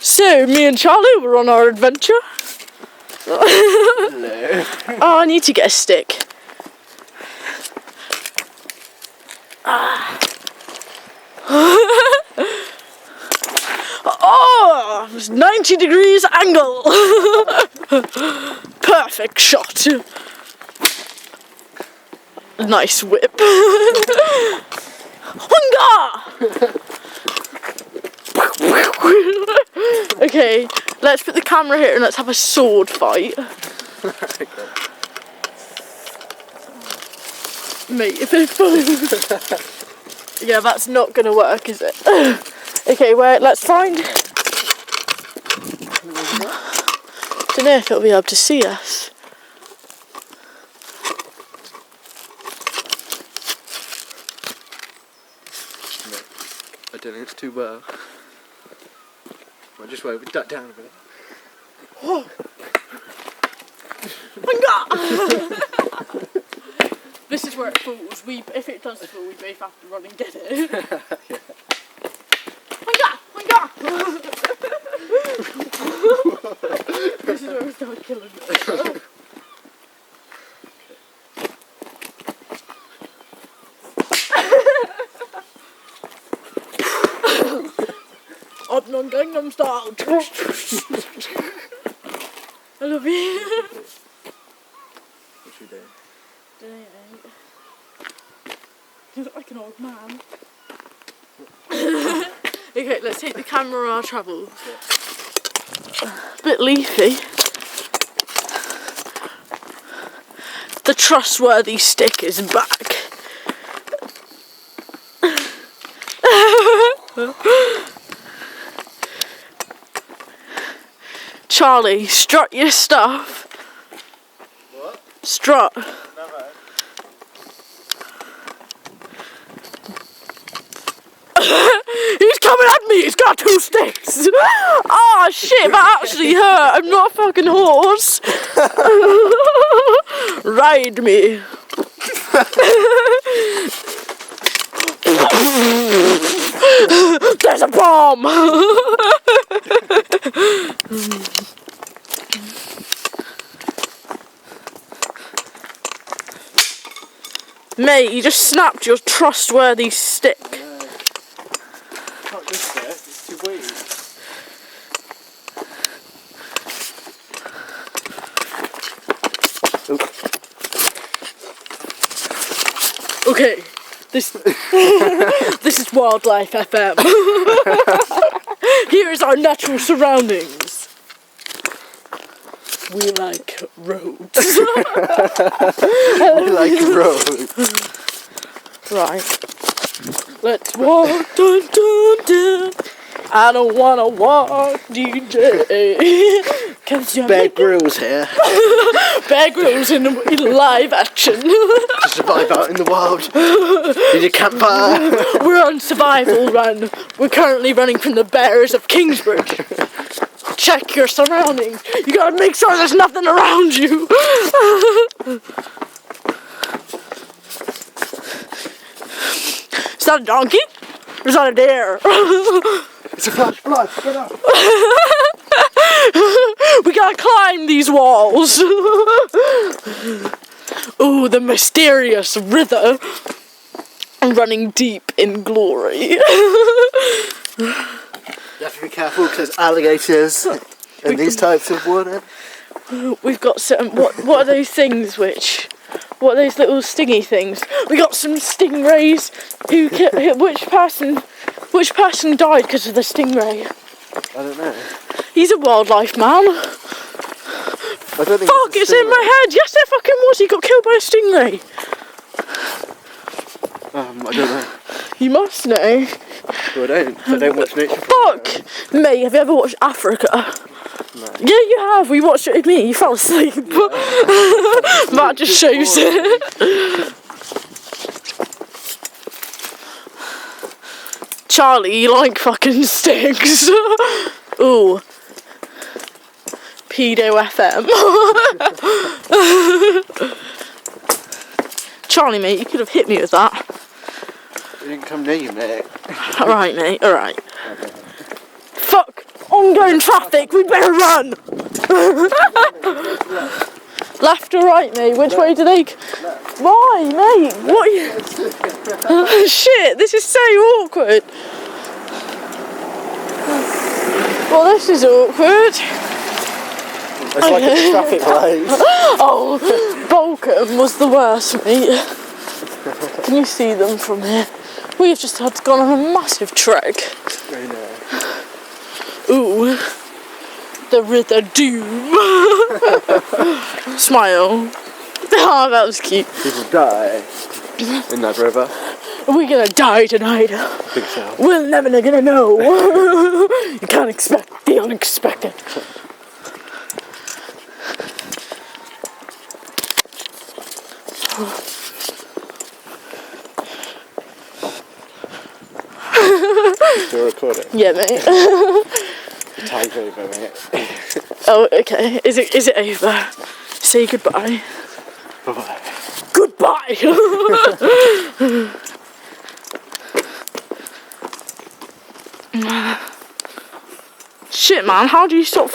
So, me and Charlie were on our adventure. Hello. Oh, I need to get a stick. Oh, it's 90 degrees angle. Perfect shot. Nice whip. Okay, let's put the camera here and let's have a sword fight. Mate, if it falls. Yeah, that's not gonna work, is it? Okay, wait, let's find. Don't know if it'll be able to see us. I don't think it's too well. I'll just wait, we duck down a bit. Whoa. This is where it falls. If it does fall, we both have to run and get it. Yeah. This is where we start killing it. Up on Gangnam Style. I love you. What you doing? You look like an old man. Okay, let's take the camera on our travels. A bit leafy. The trustworthy stick is back. Charlie, strut your stuff. What? Strut. Never. He's coming at me, he's got 2 sticks. Oh shit, that actually hurt. I'm not a fucking horse. Ride me. There's a bomb. Mate, you just snapped your trustworthy stick. Not this bit, it's too weak. Okay, this is Wildlife FM. Here is our natural surroundings. We like roads. We like roads. Right. Let's walk, dun dun dun. I don't wanna walk, DJ. Cause you're Bear Grylls here. Bear Grylls in live action. To survive out in the wild. Need a campfire. We're on survival run. We're currently running from the bears of Kingsbridge. Check your surroundings. You gotta make sure there's nothing around you. Is that a donkey? Or is that a deer? It's a flash flood. Get up. We gotta climb these walls. Ooh, the mysterious river running deep in glory. You have to be careful because there's alligators in these types of water. We've got some. What are those things? What are those little stingy things? We got some stingrays. Which person died because of the stingray? I don't know. He's a wildlife man. I don't think Fuck! It's in my head. Yes, there fucking was. He got killed by a stingray. I don't know. You must know. Well, I don't. I don't watch nature. Fuck! Mate, have you ever watched Africa? No. Yeah, you have. We watched it with me. You fell asleep. Yeah. That just shows it. Charlie, you like fucking sticks. Ooh. Pedo FM. Charlie, mate, you could have hit me with that. You didn't come near you, mate. Alright, mate, alright. Okay. Fuck! Oh oncoming traffic. We better run. Left or right, mate? Which way do they? Why, mate? What? Shit! This is so awkward. Well, this is awkward. It's like a traffic light. Oh, Bolcombe was the worst, mate. Can you see them from here? We've just had gone on a massive trek. I know. Ooh, the River Doom. Smile. Oh, that was cute. People die in that river. Are we gonna die tonight? I think so. We're never gonna know. You can't expect the unexpected. Still recording? Yeah, mate. Time's over, mate. Oh, okay. Is it over? Say goodbye. Bye-bye. Goodbye. Shit, man. How do you stop?